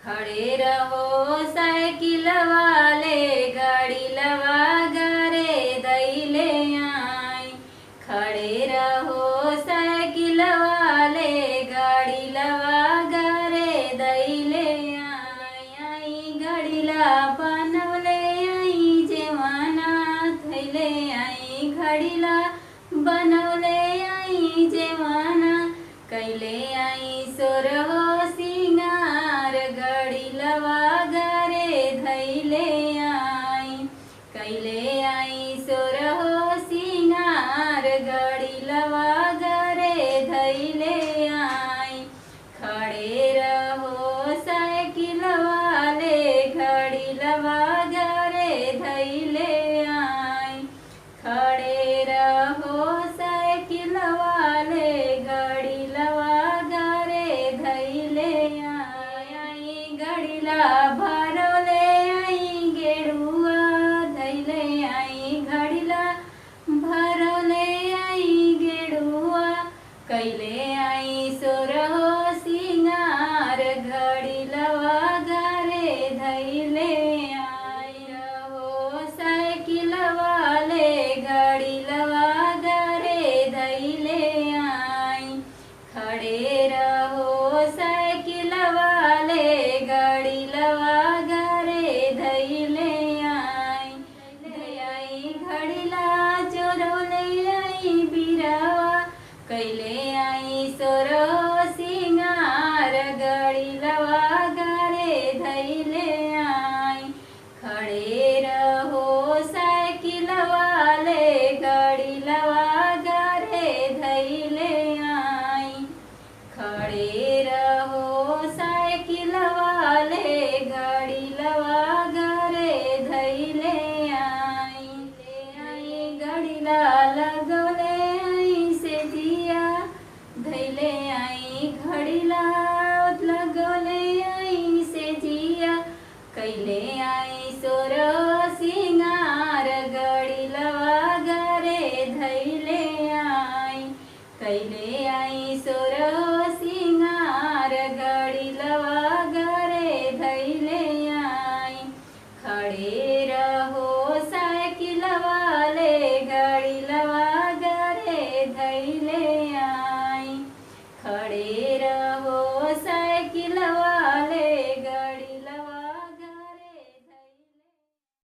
खड़े रहो साइकिल वाले गाड़ी लवा गरे दैले आई। खड़े रहो साइकिल वाले गाड़ी लवा गरे दैले आई। गाड़ी ला बनवले आई जेवाना थैले आई। घड़ी ला बनवले आई जेवाना कैले आई। सोरहो सिंगार गाड़ी लवा गरे धैले आई। कैले आई सोरहो सिंगार गाड़ी लवा गरे धैले आई। खड़े रहो साइकिल वाले गाड़ी लवा गरे धैले आई। खड़े रहो साइकिल वाले गाड़ी लवा गरे धैले आई। गाड़ी ला भरवले आई गेरुआ धैले आई। गाड़ी ला भरवले आई गेरुआ कैले आई। सोरहो सिंगार गाड़ी लवा गरे धैले आई। रहो साइकिल वाले गाड़ी लवा गरे धैले आई। खड़े रहो साइकिल वाले गाड़ी लवा गरे धैले आई। घड़ी ला चोरवले आई बिरवा कैले आई। सोरहो सिंगार गाड़ी लवा गरे धैले आई। खड़े रहो साइकिल वाले गाड़ी लवा गरे धैले आई। खड़े रहो साइकिल वाले गाड़ी लवा गरे धैले आई। गाड़ी ला लगवले आई से जिया धैले आई। घड़ी ला लगवले आई से जिया कैले आई। सोरहो सिंगार गाड़ी लवा गरे धैले आई। कैले आई सोरहो